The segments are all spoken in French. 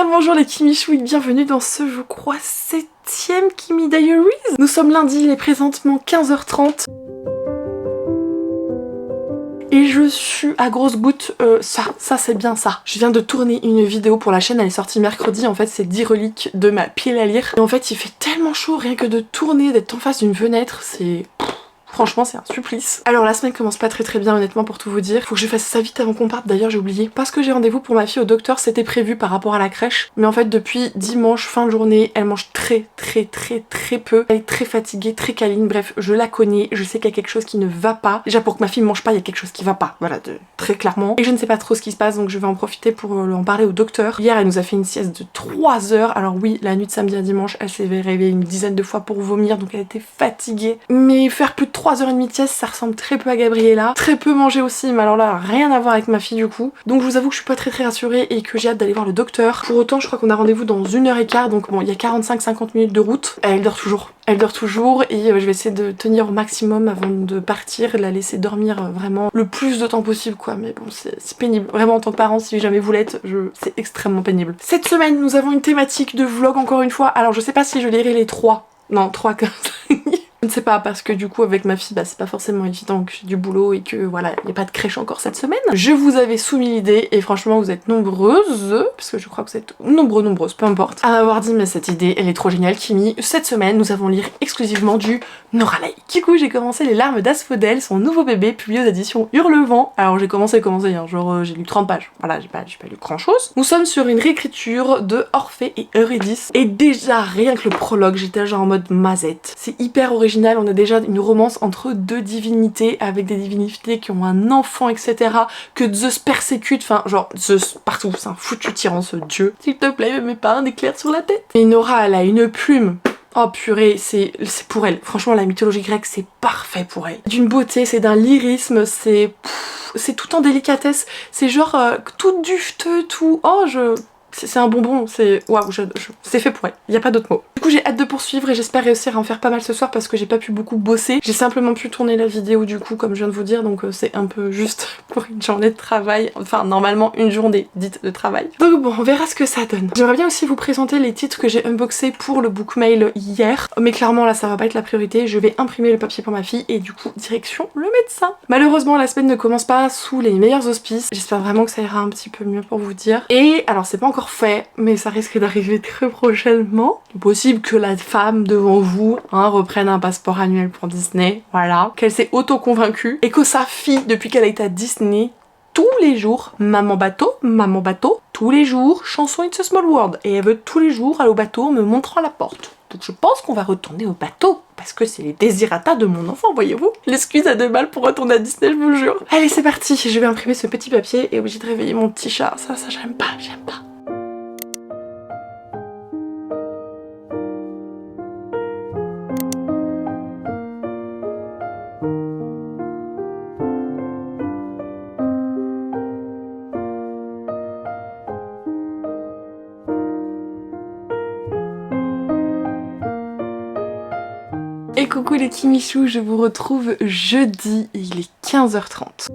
Bien bonjour les Kimichou et bienvenue dans ce, je crois, 7e Kimi Diaries. Nous sommes lundi, il est présentement 15h30. Et je suis à grosses gouttes, ça c'est bien ça. Je viens de tourner une vidéo pour la chaîne, elle est sortie mercredi, en fait c'est 10 reliques de ma pile à lire. Et en fait il fait tellement chaud, rien que de tourner, d'être en face d'une fenêtre, c'est... Franchement c'est un supplice. Alors la semaine commence pas très bien honnêtement pour tout vous dire. Faut que je fasse ça vite avant qu'on parte, d'ailleurs j'ai oublié. Parce que j'ai rendez-vous pour ma fille au docteur, c'était prévu par rapport à la crèche. Mais en fait depuis dimanche fin de journée, elle mange très peu. Elle est très fatiguée, très câline, bref je la connais, je sais qu'il y a quelque chose qui ne va pas. Déjà pour que ma fille mange pas, il y a quelque chose qui va pas, voilà, très clairement. Et je ne sais pas trop ce qui se passe donc je vais en profiter pour en parler au docteur. Hier elle nous a fait une sieste de 3 heures. Alors oui, la nuit de samedi à dimanche, elle s'est réveillée une dizaine de fois pour vomir donc elle était fatiguée. Mais faire plus de 3h30 de sieste, ça ressemble très peu à Gabriella. Très peu manger aussi, mais alors là, rien à voir avec ma fille du coup. Donc je vous avoue que je suis pas très rassurée et que j'ai hâte d'aller voir le docteur. Pour autant, je crois qu'on a rendez-vous dans 1h15, donc bon, il y a 45-50 minutes de route. Elle dort toujours. Elle dort toujours et je vais essayer de tenir au maximum avant de partir, de la laisser dormir vraiment le plus de temps possible quoi. Mais bon, c'est pénible. Vraiment en tant que parent, si jamais vous l'êtes, c'est extrêmement pénible. Cette semaine, nous avons une thématique de vlog encore une fois. Alors je sais pas si je lirai les 3. Non, 3 comme ça. Je ne sais pas parce que du coup avec ma fille c'est pas forcément évident que j'ai du boulot et que voilà il n'y a pas de crèche encore cette semaine. Je vous avais soumis l'idée et franchement vous êtes nombreuses, parce que je crois que vous êtes nombreuses, peu importe, à m'avoir dit mais cette idée elle est trop géniale Kimi. Cette semaine nous allons lire exclusivement du Noraleï. Du coup j'ai commencé Les larmes d'Asphodèle, son nouveau bébé publié aux éditions Hurlevent. Alors j'ai commencé hein, genre j'ai lu 30 pages, voilà j'ai pas lu grand chose. Nous sommes sur une réécriture de Orphée et Eurydice et déjà rien que le prologue j'étais genre en mode mazette. C'est hyper original. On a déjà une romance entre deux divinités avec des divinités qui ont un enfant etc, que Zeus persécute, enfin genre Zeus partout, c'est un foutu tyran ce dieu. S'il te plaît me mets pas un éclair sur la tête. Et Nora elle a une plume. Oh purée, c'est pour elle. Franchement la mythologie grecque c'est parfait pour elle. D'une beauté, c'est d'un lyrisme, c'est tout en délicatesse. C'est genre tout dufteux, tout... Oh c'est un bonbon, c'est... Waouh, c'est fait pour elle, il n'y a pas d'autre mot. Du coup j'ai hâte de poursuivre et j'espère réussir à en faire pas mal ce soir parce que j'ai pas pu beaucoup bosser. J'ai simplement pu tourner la vidéo du coup comme je viens de vous dire, donc c'est un peu juste pour une journée de travail. Enfin normalement une journée dite de travail. Donc bon, on verra ce que ça donne. J'aimerais bien aussi vous présenter les titres que j'ai unboxés pour le book mail hier. Mais clairement là ça va pas être la priorité, je vais imprimer le papier pour ma fille et du coup direction le médecin. Malheureusement la semaine ne commence pas sous les meilleurs auspices. J'espère vraiment que ça ira un petit peu mieux pour vous dire. Et alors c'est pas encore fait, mais ça risque d'arriver très prochainement. Il est possible que la femme devant vous reprenne un passeport annuel pour Disney, voilà, qu'elle s'est auto-convaincue, et que sa fille, depuis qu'elle a été à Disney, tous les jours, maman bateau, tous les jours, chanson It's a Small World, et elle veut tous les jours aller au bateau en me montrant la porte. Donc je pense qu'on va retourner au bateau, parce que c'est les désirata de mon enfant, voyez-vous. L'excuse à 2 balles pour retourner à Disney, je vous jure. Allez c'est parti, je vais imprimer ce petit papier et obligé de réveiller mon petit chat, ça j'aime pas. Et coucou les Kimichou, je vous retrouve jeudi et il est 15h30.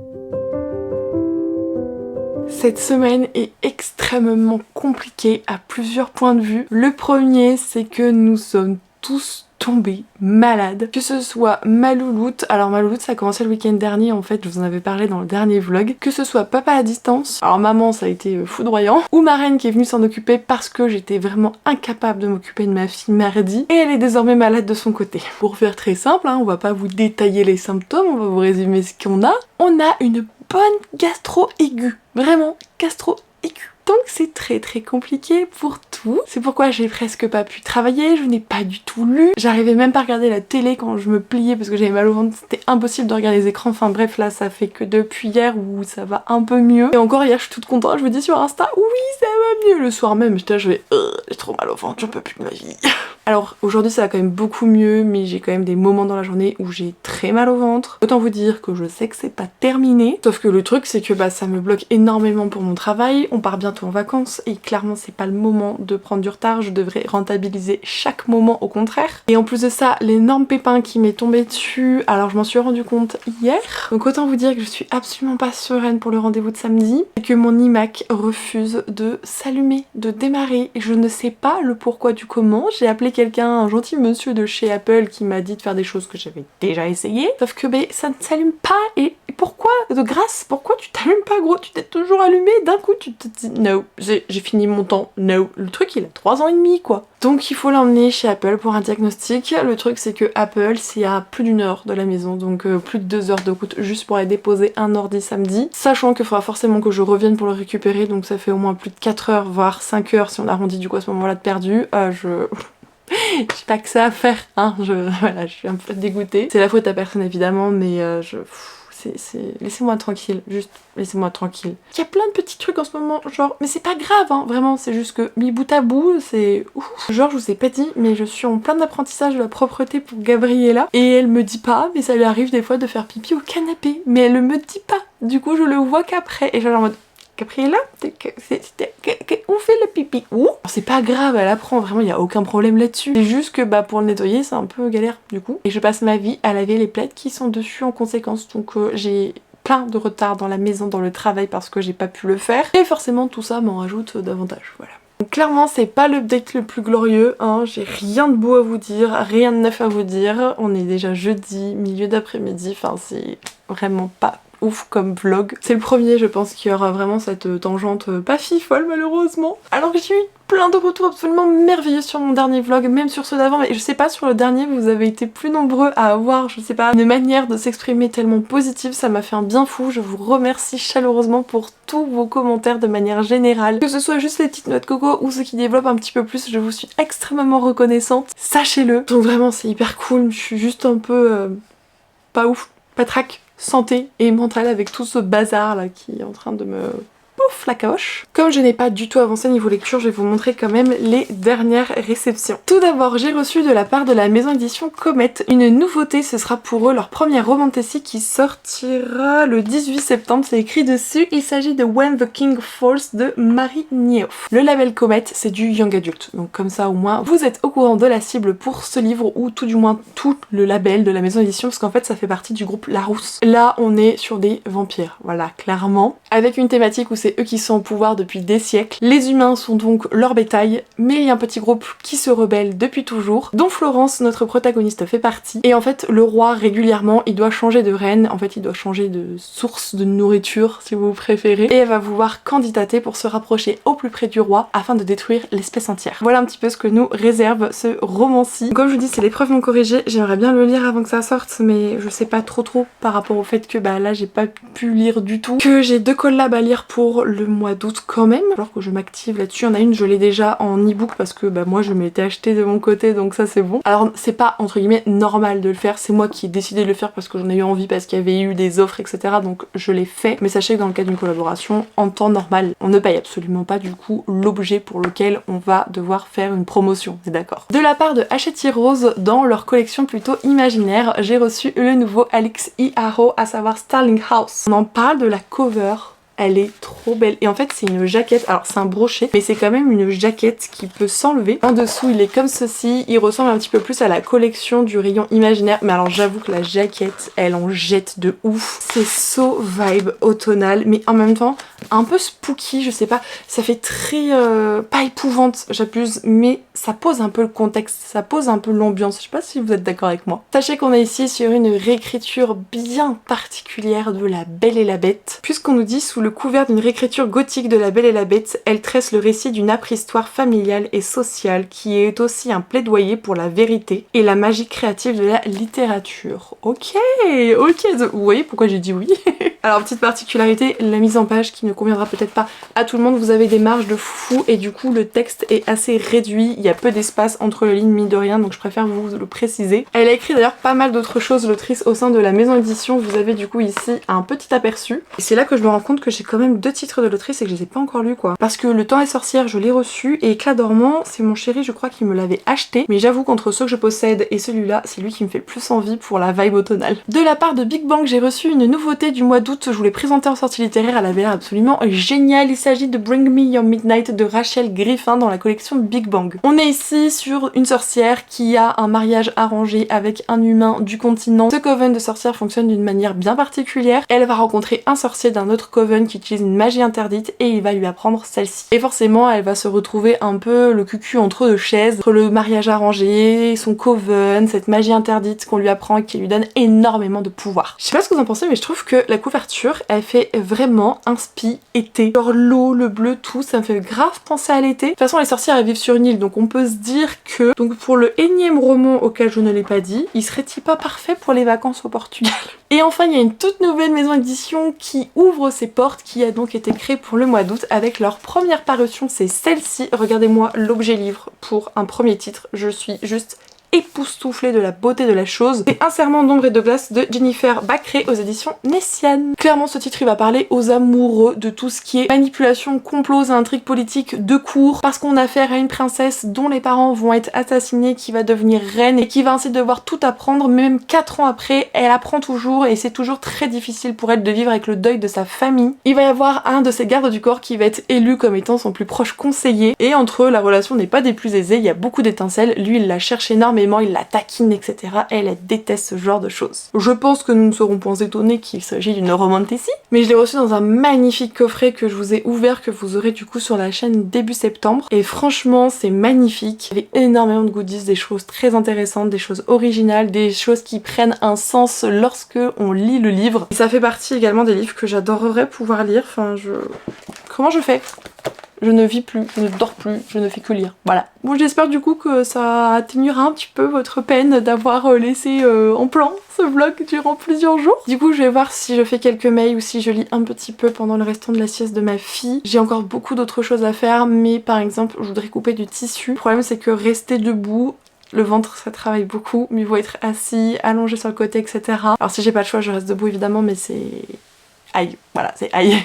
Cette semaine est extrêmement compliquée à plusieurs points de vue. Le premier, c'est que nous sommes tous tombés malades. Que ce soit ma louloute, alors ma louloute ça a commencé le week-end dernier en fait, je vous en avais parlé dans le dernier vlog. Que ce soit papa à distance, alors maman ça a été foudroyant, ou ma reine qui est venue s'en occuper parce que j'étais vraiment incapable de m'occuper de ma fille mardi, et elle est désormais malade de son côté. Pour faire très simple, on va pas vous détailler les symptômes, on va vous résumer ce qu'on a. On a une bonne gastro aiguë, vraiment gastro aiguë. Donc c'est très compliqué pour tout. C'est pourquoi j'ai presque pas pu travailler, je n'ai pas du tout lu. J'arrivais même pas à regarder la télé quand je me pliais parce que j'avais mal au ventre, c'était impossible de regarder les écrans. Enfin bref, là ça fait que depuis hier où ça va un peu mieux. Et encore hier je suis toute contente, je me dis sur Insta, oui ça va mieux. Le soir même, j'étais là, j'ai trop mal au ventre, j'en peux plus de ma vie. Alors aujourd'hui ça va quand même beaucoup mieux, mais j'ai quand même des moments dans la journée où j'ai très mal au ventre. Autant vous dire que je sais que c'est pas terminé, sauf que le truc c'est que bah ça me bloque énormément pour mon travail, on part bientôt en vacances et clairement c'est pas le moment de prendre du retard, je devrais rentabiliser chaque moment au contraire. Et en plus de ça, l'énorme pépin qui m'est tombé dessus, alors je m'en suis rendu compte hier, donc autant vous dire que je suis absolument pas sereine pour le rendez-vous de samedi, et que mon iMac refuse de s'allumer, de démarrer, et je ne sais pas le pourquoi du comment. J'ai appelé quelqu'un, un gentil monsieur de chez Apple qui m'a dit de faire des choses que j'avais déjà essayé, sauf que ça ne s'allume pas. Et pourquoi, de grâce, pourquoi tu t'allumes pas gros? Tu t'es toujours allumé, d'un coup tu te dis no, j'ai fini mon temps, no. Le truc il a 3 ans et demi quoi. Donc il faut l'emmener chez Apple pour un diagnostic. Le truc c'est que Apple c'est à plus d'1 heure de la maison, donc plus de 2 heures de route juste pour aller déposer un ordi samedi, sachant qu'il faudra forcément que je revienne pour le récupérer, donc ça fait au moins plus de 4 heures voire 5 heures si on arrondit du coup à ce moment là de perdu. J'ai pas que ça à faire, hein, voilà, je suis un peu dégoûtée. C'est la faute à personne évidemment, mais laissez-moi tranquille, juste laissez-moi tranquille. Il y a plein de petits trucs en ce moment, genre, mais c'est pas grave, hein, vraiment, c'est juste que mis bout à bout, c'est ouf. Genre, je vous ai pas dit, mais je suis en plein apprentissage de la propreté pour Gabriella, et elle me dit pas, mais ça lui arrive des fois de faire pipi au canapé, mais elle me dit pas. Du coup, je le vois qu'après, et je suis en mode... Gabriella, on fait le pipi où? C'est pas grave, elle apprend, vraiment il y a aucun problème là-dessus. C'est juste que bah pour le nettoyer c'est un peu galère du coup. Et je passe ma vie à laver les plaids qui sont dessus en conséquence, donc j'ai plein de retard dans la maison, dans le travail parce que j'ai pas pu le faire. Et forcément tout ça m'en rajoute davantage, voilà. Donc clairement c'est pas l'update le plus glorieux, hein. J'ai rien de beau à vous dire, rien de neuf à vous dire. On est déjà jeudi, milieu d'après-midi, enfin c'est vraiment pas ouf comme vlog. C'est le premier je pense qui aura vraiment cette tangente pas folle malheureusement. Alors que j'ai eu plein de retours absolument merveilleux sur mon dernier vlog, même sur ceux d'avant, mais je sais pas, sur le dernier vous avez été plus nombreux à avoir, je sais pas, une manière de s'exprimer tellement positive, ça m'a fait un bien fou. Je vous remercie chaleureusement pour tous vos commentaires de manière générale, que ce soit juste les petites noix de coco ou ceux qui développent un petit peu plus, je vous suis extrêmement reconnaissante, sachez-le. Donc vraiment c'est hyper cool, je suis juste un peu pas ouf, patraque, santé et mentale avec tout ce bazar là qui est en train de me... Pouf la caoche. Comme je n'ai pas du tout avancé niveau lecture, je vais vous montrer quand même les dernières réceptions. Tout d'abord, j'ai reçu de la part de la maison édition Comet une nouveauté, ce sera pour eux leur première romantasy qui sortira le 18 septembre, c'est écrit dessus. Il s'agit de When the King Falls de Marie Niehoff. Le label Comet, c'est du young adult, donc comme ça au moins vous êtes au courant de la cible pour ce livre, ou tout du moins tout le label de la maison édition, parce qu'en fait ça fait partie du groupe Larousse. Là on est sur des vampires, voilà, clairement, avec une thématique où c'est eux qui sont au pouvoir depuis des siècles. Les humains sont donc leur bétail, mais il y a un petit groupe qui se rebelle depuis toujours, dont Florence, notre protagoniste, fait partie. Et en fait, le roi, régulièrement, il doit changer de reine, en fait, il doit changer de source de nourriture, si vous préférez, et elle va vouloir candidater pour se rapprocher au plus près du roi afin de détruire l'espèce entière. Voilà un petit peu ce que nous réserve ce roman-ci. Comme je vous dis, c'est l'épreuve non corrigée, j'aimerais bien le lire avant que ça sorte, mais je sais pas trop par rapport au fait que bah là, j'ai pas pu lire du tout, que j'ai 2 collabs à lire pour le mois d'août quand même, alors que je m'active là-dessus. Il y en a une, je l'ai déjà en e-book parce que bah moi je m'étais acheté de mon côté, donc ça c'est bon. Alors c'est pas entre guillemets normal de le faire, c'est moi qui ai décidé de le faire parce que j'en ai eu envie, parce qu'il y avait eu des offres etc, donc je l'ai fait. Mais sachez que dans le cadre d'une collaboration, en temps normal, on ne paye absolument pas du coup l'objet pour lequel on va devoir faire une promotion, c'est d'accord. De la part de Hachette Rose, dans leur collection plutôt imaginaire, j'ai reçu le nouveau Alix E. Harrow, à savoir Starling House. On en parle de la cover. Elle est trop belle. Et en fait, c'est une jaquette. Alors, c'est un brochet, mais c'est quand même une jaquette qui peut s'enlever. En dessous, il est comme ceci. Il ressemble un petit peu plus à la collection du rayon imaginaire. Mais alors, j'avoue que la jaquette, elle en jette de ouf. C'est so vibe automnal, mais en même temps, un peu spooky, je sais pas. Ça fait très... pas épouvante, j'abuse, mais ça pose un peu le contexte. Ça pose un peu l'ambiance. Je sais pas si vous êtes d'accord avec moi. Sachez qu'on est ici sur une réécriture bien particulière de La Belle et la Bête. Puisqu'on nous dit sous le couvert d'une réécriture gothique de La Belle et la Bête, elle tresse le récit d'une âpre histoire familiale et sociale qui est aussi un plaidoyer pour la vérité et la magie créative de la littérature. Ok, vous voyez pourquoi j'ai dit oui. Alors petite particularité, la mise en page qui qui ne conviendra peut-être pas à tout le monde. Vous avez des marges de fou et du coup le texte est assez réduit, il y a peu d'espace entre les lignes mine de rien, donc je préfère vous le préciser. Elle a écrit d'ailleurs pas mal d'autres choses, l'autrice, au sein de la maison d'édition. Vous avez du coup ici un petit aperçu et c'est là que je me rends compte que j'ai quand même 2 titres de l'autrice et que je les ai pas encore lus quoi. Parce que Le Temps des sorcières je l'ai reçu et Éclat dormant c'est mon chéri je crois qui me l'avait acheté, mais j'avoue qu'entre ceux que je possède et celui-là c'est lui qui me fait le plus envie pour la vibe automnale. De la part de Big Bang j'ai reçu une nouveauté du mois d'août, je vous l'ai présentée en sortie littéraire, elle avait l'air absolument géniale. Il s'agit de Bring Me Your Midnight de Rachel Griffin dans la collection Big Bang. On est ici sur une sorcière qui a un mariage arrangé avec un humain du continent. Ce coven de sorcières fonctionne d'une manière bien particulière. Elle va rencontrer un sorcier d'un autre coven qui utilise une magie interdite et il va lui apprendre celle-ci. Et forcément elle va se retrouver un peu le cul entre deux chaises, entre le mariage arrangé, son coven, cette magie interdite qu'on lui apprend et qui lui donne énormément de pouvoir. Je sais pas ce que vous en pensez mais je trouve que la couverture elle fait vraiment inspi été. Genre l'eau, le bleu, tout, ça me fait grave penser à l'été. De toute façon les sorcières elles vivent sur une île donc on peut se dire que donc pour le énième roman auquel je ne l'ai pas dit, il serait-il pas parfait pour les vacances au Portugal? Et enfin il y a une toute nouvelle maison d'édition qui ouvre ses portes, qui a donc été créée pour le mois d'août avec leur première parution, c'est celle-ci. Regardez-moi l'objet livre pour un premier titre, je suis juste époustouflée de la beauté de la chose. C'est Un serment d'ombre et de glace de Jennifer Bacré aux éditions Nessian. Clairement ce titre il va parler aux amoureux de tout ce qui est manipulation, complots et intrigues politiques de cour, parce qu'on a affaire à une princesse dont les parents vont être assassinés, qui va devenir reine et qui va ainsi devoir tout apprendre, même 4 ans après elle apprend toujours et c'est toujours très difficile pour elle de vivre avec le deuil de sa famille. Il va y avoir un de ses gardes du corps qui va être élu comme étant son plus proche conseiller et entre eux la relation n'est pas des plus aisées, il y a beaucoup d'étincelles, lui il la cherche énormément, il la taquine etc. Elle déteste ce genre de choses. Je pense que nous ne serons point étonnés qu'il s'agit d'une romantécie, mais je l'ai reçu dans un magnifique coffret que je vous ai ouvert, que vous aurez du coup sur la chaîne début septembre et franchement c'est magnifique. Il y avait énormément de goodies, des choses très intéressantes, des choses originales, des choses qui prennent un sens lorsque on lit le livre. Et ça fait partie également des livres que j'adorerais pouvoir lire, Comment je fais ? Je ne vis plus, je ne dors plus, je ne fais que lire. Voilà. Bon, j'espère du coup que ça atténuera un petit peu votre peine d'avoir laissé en plan ce vlog durant plusieurs jours. Du coup, je vais voir si je fais quelques mails ou si je lis un petit peu pendant le restant de la sieste de ma fille. J'ai encore beaucoup d'autres choses à faire, mais par exemple, je voudrais couper du tissu. Le problème, c'est que rester debout, le ventre ça travaille beaucoup, mieux vaut être assis, allongé sur le côté, etc. Alors si j'ai pas le choix, je reste debout évidemment, mais c'est... aïe, voilà, c'est aïe.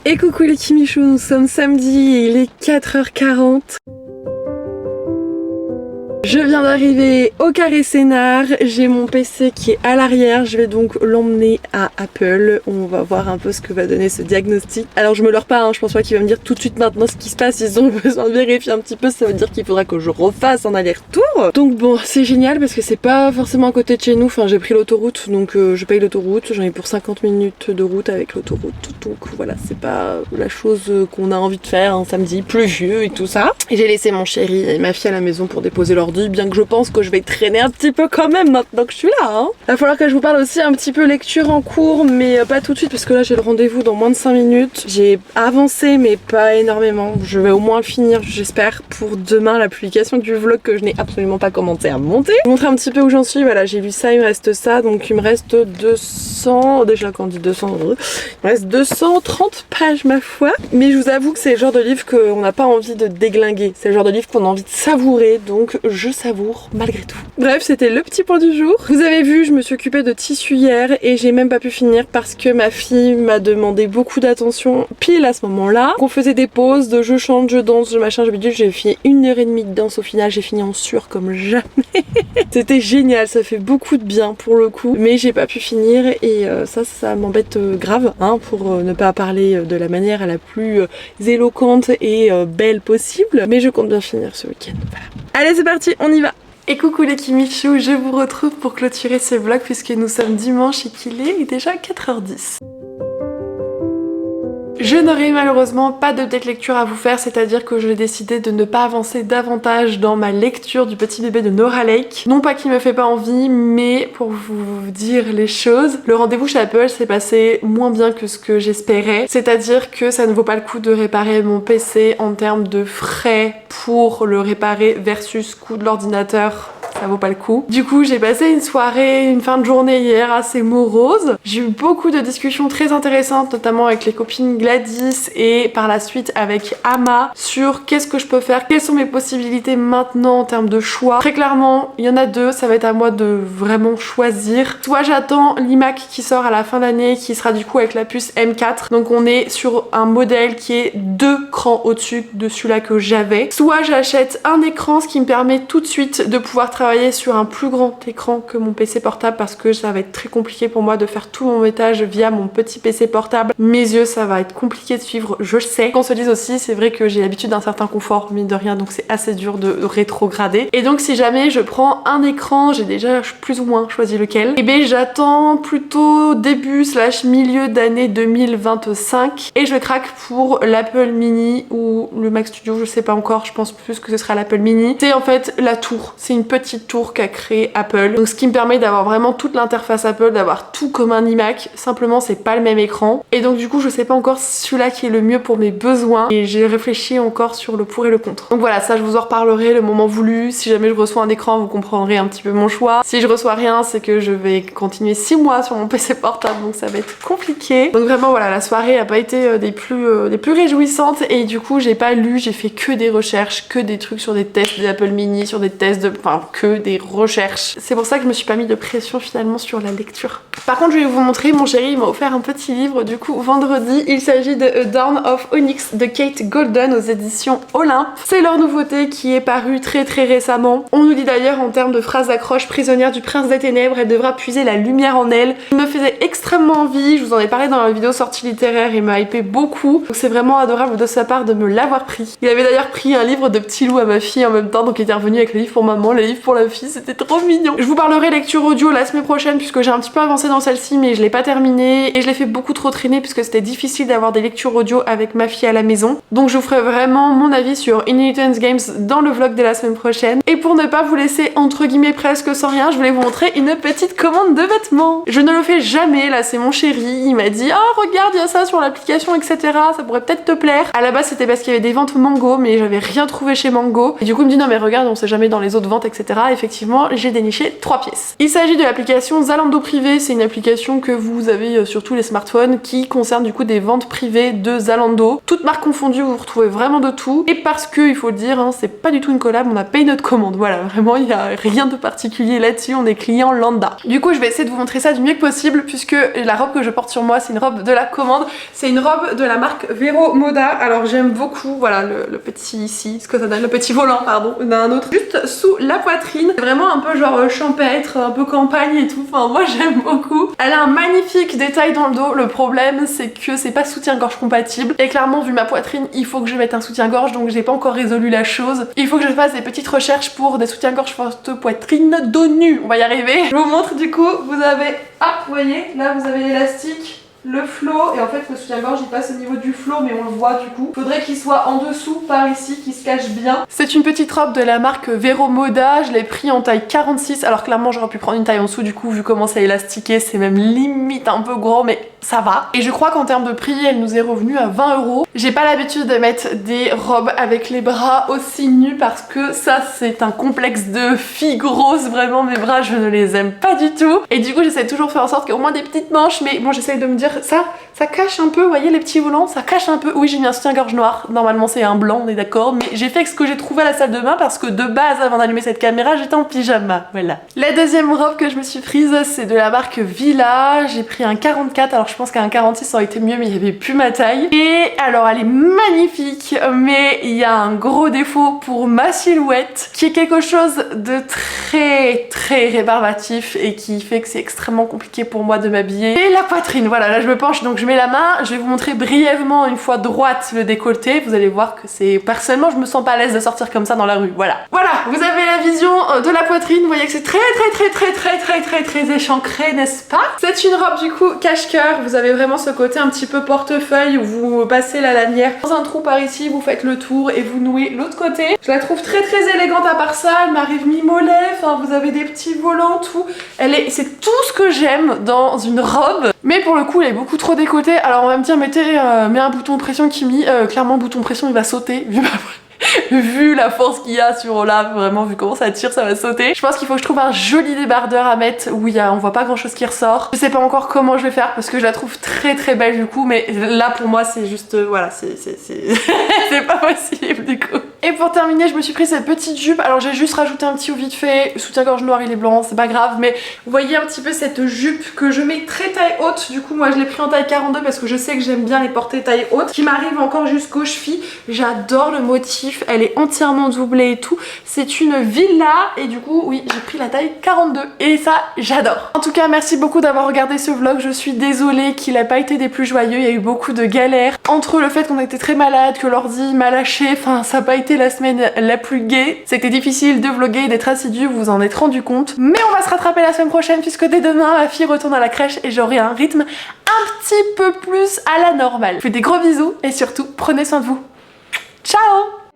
Et coucou les Kimichou, nous sommes samedi et il est 4h40. Je viens d'arriver au Carré Sénart, j'ai mon PC qui est à l'arrière, je vais donc l'emmener à Apple, on va voir un peu ce que va donner ce diagnostic. Alors je me leurre pas, je pense pas qu'il va me dire tout de suite maintenant ce qui se passe, ils ont besoin de vérifier un petit peu, ça veut dire qu'il faudra que je refasse un aller-retour. Donc bon, c'est génial parce que c'est pas forcément à côté de chez nous, j'ai pris l'autoroute, donc je paye l'autoroute, j'en ai pour 50 minutes de route avec l'autoroute, donc voilà, c'est pas la chose qu'on a envie de faire un samedi pluvieux et tout ça. Et j'ai laissé mon chéri et ma fille à la maison pour déposer l'ordi, bien que je pense que je vais traîner un petit peu quand même maintenant que je suis là. Va falloir que je vous parle aussi un petit peu lecture en cours, mais pas tout de suite parce que là j'ai le rendez-vous dans moins de 5 minutes. J'ai avancé mais pas énormément. Je vais au moins le finir, j'espère, pour demain la publication du vlog que je n'ai absolument pas commencé à monter. Je vais vous montrer un petit peu où j'en suis. Voilà, j'ai lu ça, il me reste ça, donc il me reste 200... Déjà quand on dit 200, il me reste 200 130 pages ma foi, mais je vous avoue que c'est le genre de livre qu'on n'a pas envie de déglinguer, c'est le genre de livre qu'on a envie de savourer, donc je savoure malgré tout. Bref, c'était le petit point du jour. Vous avez vu, je me suis occupée de tissu hier et j'ai même pas pu finir parce que ma fille m'a demandé beaucoup d'attention pile à ce moment-là. On faisait des pauses de je chante, je danse, je machin, je bidule, j'ai fait 1h30 de danse, au final j'ai fini en sueur comme jamais. C'était génial, ça fait beaucoup de bien pour le coup, mais j'ai pas pu finir et ça m'embête grave, hein, pour ne pas parler de la manière la plus éloquente et belle possible, mais je compte bien finir ce week-end. Voilà. Allez, c'est parti, on y va. Et coucou les Kimichou, je vous retrouve pour clôturer ce vlog puisque nous sommes dimanche et qu'il est déjà 4h10. Je n'aurai malheureusement pas d'update lecture à vous faire, c'est-à-dire que j'ai décidé de ne pas avancer davantage dans ma lecture du petit bébé de Nora Lake. Non pas qu'il me fait pas envie, mais pour vous dire les choses, le rendez-vous chez Apple s'est passé moins bien que ce que j'espérais. C'est-à-dire que ça ne vaut pas le coup de réparer mon PC en termes de frais pour le réparer versus coût de l'ordinateur. Ça vaut pas le coup. Du coup, j'ai passé une soirée, une fin de journée hier assez morose. J'ai eu beaucoup de discussions très intéressantes, notamment avec les copines Gladys et par la suite avec Ama sur qu'est-ce que je peux faire, quelles sont mes possibilités maintenant en termes de choix. Très clairement, il y en a deux, ça va être à moi de vraiment choisir. Soit j'attends l'iMac qui sort à la fin d'année, qui sera du coup avec la puce M4. Donc on est sur un modèle qui est 2 crans au-dessus de celui-là que j'avais. Soit j'achète un écran, ce qui me permet tout de suite de pouvoir travailler sur un plus grand écran que mon PC portable parce que ça va être très compliqué pour moi de faire tout mon montage via mon petit PC portable. Mes yeux, ça va être compliqué de suivre, je sais. Qu'on se dise aussi, c'est vrai que j'ai l'habitude d'un certain confort, mine de rien, donc c'est assez dur de rétrograder. Et donc si jamais je prends un écran, j'ai déjà plus ou moins choisi lequel, et bien j'attends plutôt début / milieu d'année 2025 et je craque pour l'Apple Mini ou le Mac Studio, je sais pas encore, je pense plus que ce sera l'Apple Mini. C'est en fait la tour, c'est une petite tour qu'a créé Apple, donc ce qui me permet d'avoir vraiment toute l'interface Apple, d'avoir tout comme un iMac, simplement c'est pas le même écran, et donc du coup je sais pas encore celui-là qui est le mieux pour mes besoins, et j'ai réfléchi encore sur le pour et le contre. Donc voilà, ça je vous en reparlerai le moment voulu. Si jamais je reçois un écran, vous comprendrez un petit peu mon choix. Si je reçois rien, c'est que je vais continuer 6 mois sur mon PC portable, donc ça va être compliqué. Donc vraiment voilà, la soirée a pas été des plus réjouissantes, et du coup j'ai pas lu, j'ai fait que des recherches, que des trucs sur des tests d'Apple Mini, sur des tests de... enfin que des recherches. C'est pour ça que je me suis pas mis de pression finalement sur la lecture. Par contre, je vais vous montrer, mon chéri il m'a offert un petit livre du coup vendredi. Il s'agit de A Dawn of Onyx de Kate Golden aux éditions Olympe. C'est leur nouveauté qui est parue très récemment. On nous dit d'ailleurs en termes de phrases d'accroche, prisonnière du prince des ténèbres, elle devra puiser la lumière en elle. Il me faisait extrêmement envie, je vous en ai parlé dans la vidéo sortie littéraire, il m'a hypé beaucoup. Donc c'est vraiment adorable de sa part de me l'avoir pris. Il avait d'ailleurs pris un livre de Petit Loup à ma fille en même temps, donc il était revenu avec le livre pour maman, le livre pour la fille, c'était trop mignon. Je vous parlerai lecture audio la semaine prochaine puisque j'ai un petit peu avancé dans celle-ci, mais je l'ai pas terminée et je l'ai fait beaucoup trop traîner puisque c'était difficile d'avoir des lectures audio avec ma fille à la maison. Donc je vous ferai vraiment mon avis sur Inheritance Games dans le vlog de la semaine prochaine. Et pour ne pas vous laisser entre guillemets presque sans rien, je voulais vous montrer une petite commande de vêtements. Je ne le fais jamais, là c'est mon chéri, il m'a dit oh regarde il y a ça sur l'application etc, ça pourrait peut-être te plaire. À la base c'était parce qu'il y avait des ventes Mango mais j'avais rien trouvé chez Mango et du coup il me dit non mais regarde on sait jamais dans les autres ventes etc. Effectivement j'ai déniché 3 pièces. Il s'agit de l'application Zalando Privé, c'est une application que vous avez sur tous les smartphones qui concerne du coup des ventes privées de Zalando. Toutes marques confondues, vous retrouvez vraiment de tout. Et parce que, il faut le dire, hein, c'est pas du tout une collab, on a payé notre commande. Voilà, vraiment il y a rien de particulier là-dessus, on est client lambda. Du coup je vais essayer de vous montrer ça du mieux que possible puisque la robe que je porte sur moi c'est une robe de la commande. C'est une robe de la marque Vero Moda. Alors j'aime beaucoup, voilà le petit ici, ce que ça donne, le petit volant pardon, on a un autre juste sous la poitrine. C'est vraiment un peu genre champêtre, un peu campagne et tout, enfin moi j'aime beaucoup. Elle a un magnifique détail dans le dos, le problème c'est que c'est pas soutien-gorge compatible et clairement vu ma poitrine il faut que je mette un soutien-gorge donc j'ai pas encore résolu la chose. Il faut que je fasse des petites recherches pour des soutiens-gorge forte poitrine dos nu, on va y arriver. Je vous montre du coup, vous avez, ah vous voyez là vous avez l'élastique, le flot et en fait le soutien-gorge il passe au niveau du flot mais on le voit du coup. Faudrait qu'il soit en dessous par ici, qu'il se cache bien. C'est une petite robe de la marque Vero Moda, je l'ai pris en taille 46 alors clairement j'aurais pu prendre une taille en dessous du coup vu comment c'est élastiqué c'est même limite un peu gros mais ça va. Et je crois qu'en termes de prix, elle nous est revenue à 20 €. J'ai pas l'habitude de mettre des robes avec les bras aussi nus parce que ça c'est un complexe de fille grosse, vraiment mes bras je ne les aime pas du tout. Et du coup j'essaie toujours de faire en sorte qu'il y ait au moins des petites manches, mais bon j'essaie de me dire ça cache un peu, vous voyez les petits volants, ça cache un peu. Oui j'ai mis un soutien-gorge noir, normalement c'est un blanc on est d'accord, mais j'ai fait ce que j'ai trouvé à la salle de bain parce que de base avant d'allumer cette caméra j'étais en pyjama, voilà. La deuxième robe que je me suis prise c'est de la marque Villa, j'ai pris un 44, alors je pense qu'un 46 ça aurait été mieux mais il n'y avait plus ma taille. Et alors elle est magnifique mais il y a un gros défaut pour ma silhouette qui est quelque chose de très rébarbatif et qui fait que c'est extrêmement compliqué pour moi de m'habiller. Et la poitrine, voilà là je me penche donc je mets la main, je vais vous montrer brièvement une fois droite le décolleté, vous allez voir que c'est... Personnellement je me sens pas à l'aise de sortir comme ça dans la rue, voilà. Voilà, vous avez la vision de la poitrine, vous voyez que c'est très échancré n'est-ce pas? C'est une robe du coup cache-cœur, vous avez vraiment ce côté un petit peu portefeuille où vous passez la lanière dans un trou par ici, vous faites le tour et vous nouez l'autre côté. Je la trouve très élégante à part ça, elle m'arrive mi-mollet, enfin vous avez des petits volants, tout. C'est tout ce que j'aime dans une robe, mais pour le coup elle est beaucoup trop décolletée. Alors on va me dire mets un bouton pression Kimi, clairement bouton pression il va sauter, vu la force qu'il y a sur là, vraiment vu comment ça tire ça va sauter. Je pense qu'il faut que je trouve un joli débardeur à mettre où on voit pas grand chose qui ressort. Je sais pas encore comment je vais faire parce que je la trouve très belle du coup, mais là pour moi c'est juste voilà c'est pas possible du coup. Et pour terminer je me suis pris cette petite jupe, alors j'ai juste rajouté un petit haut vite fait, soutien-gorge noir il est blanc c'est pas grave, mais vous voyez un petit peu cette jupe que je mets très taille haute, du coup moi je l'ai pris en taille 42 parce que je sais que j'aime bien les porter taille haute, qui m'arrive encore jusqu'aux chevilles. J'adore le motif, elle est entièrement doublée et tout, c'est une villa et du coup oui j'ai pris la taille 42 et ça j'adore. En tout cas merci beaucoup d'avoir regardé ce vlog, je suis désolée qu'il n'a pas été des plus joyeux, il y a eu beaucoup de galères entre le fait qu'on était très malade, que l'ordi m'a lâché, enfin ça n'a pas été la semaine la plus gaie, c'était difficile de vlogger, d'être assidu, vous vous en êtes rendu compte, mais on va se rattraper la semaine prochaine puisque dès demain ma fille retourne à la crèche et j'aurai un rythme un petit peu plus à la normale. Je vous fais des gros bisous et surtout prenez soin de vous. Ciao!